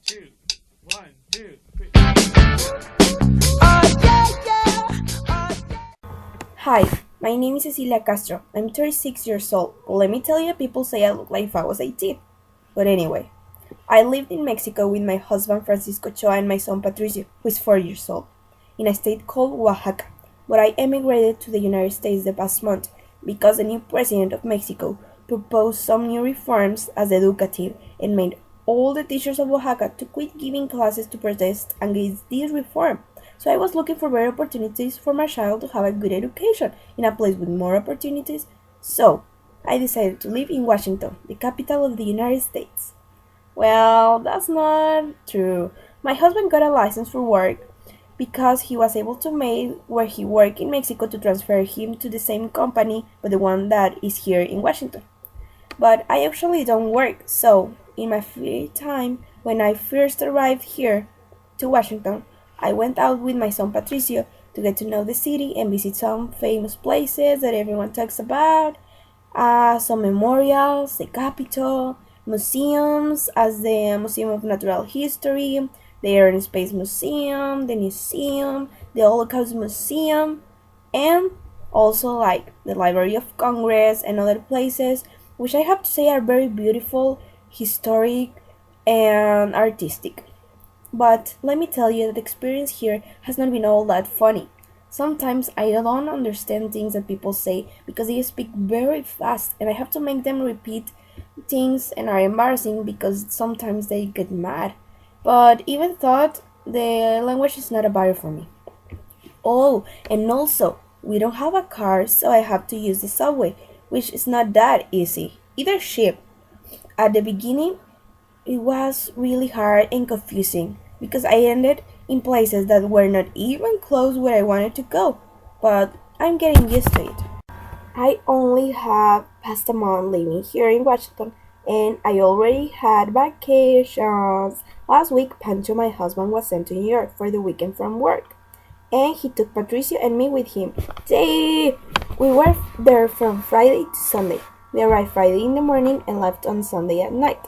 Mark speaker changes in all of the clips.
Speaker 1: two, one, two, three.
Speaker 2: Hi, my name is Cecilia Castro. I'm 36 years old. Let me tell you, people say I look like if I was 18. But anyway, I lived in Mexico with my husband Francisco Choa and my son Patricio, who is 4 years old, in a state called Oaxaca. But I emigrated to the United States the past month because the new president of Mexico proposed some new reforms as educative and made all the teachers of Oaxaca to quit giving classes to protest against this reform. So I was looking for better opportunities for my child to have a good education in a place with more opportunities. So I decided to live in Washington, the capital of the United States. Well, that's not true. My husband got a license for work because he was able to make where he worked in Mexico to transfer him to the same company, but the one that is here in Washington. But I actually don't work, so in my free time, when I first arrived here to Washington, I went out with my son Patricio to get to know the city and visit some famous places that everyone talks about, some memorials, the Capitol, museums as the Museum of Natural History, the Air and Space Museum, the Holocaust Museum, and also like the Library of Congress and other places, which I have to say are very beautiful, historic, and artistic. But let me tell you that the experience here has not been all that funny. Sometimes I don't understand things that people say because they speak very fast and I have to make them repeat things and are embarrassing because sometimes they get mad. But even thought the language is not a barrier for me. Oh, and also, we don't have a car, so I have to use the subway, which is not that easy. Either ship. At the beginning, it was really hard and confusing because I ended in places that were not even close where I wanted to go, but I'm getting used to it. I only have past a month living here in Washington and I already had vacations. Last week, Pancho, my husband, was sent to New York for the weekend from work and he took Patricio and me with him. We were there from Friday to Sunday. We arrived Friday in the morning and left on Sunday at night.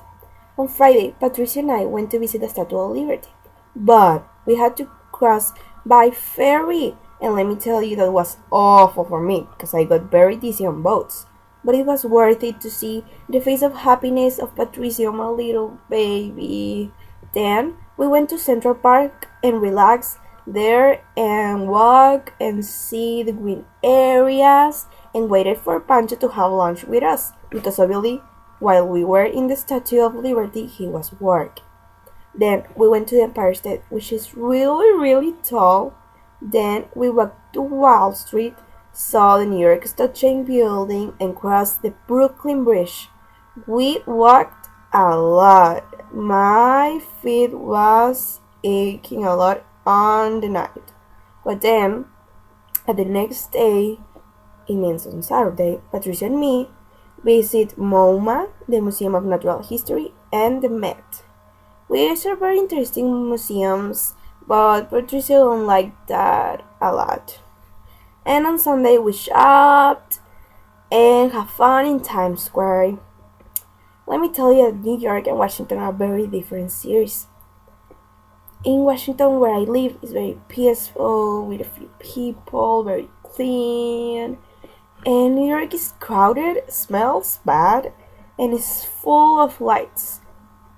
Speaker 2: On Friday, Patricia and I went to visit the Statue of Liberty, but we had to cross by ferry, and let me tell you that was awful for me because I got very dizzy on boats. But it was worth it to see the face of happiness of Patricio, my little baby. Then we went to Central Park and relaxed there and walk and see the green areas and waited for Pancho to have lunch with us because obviously while we were in the Statue of Liberty, he was working. Then we went to the Empire State, which is really, really tall. Then we walked to Wall Street, saw the New York Stock Exchange building, and crossed the Brooklyn Bridge. We walked a lot. My feet was aching a lot on the night. But then, at the next day, it means on Saturday, Patricia and me visit MoMA, the Museum of Natural History, and the Met. Which are very interesting museums, but Patricia don't like that a lot. And on Sunday we shopped and have fun in Times Square. Let me tell you that New York and Washington are very different cities. In Washington, where I live, is very peaceful, with a few people, very clean. And New York is crowded, smells bad, and is full of lights.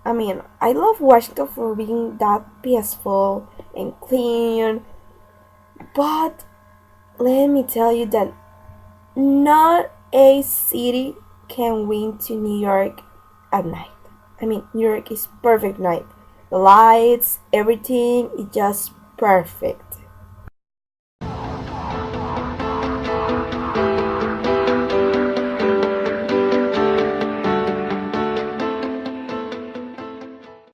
Speaker 2: I mean, I love Washington for being that peaceful and clean, but let me tell you that not a city can win to New York at night. I mean, New York is perfect night. The lights, everything is just perfect.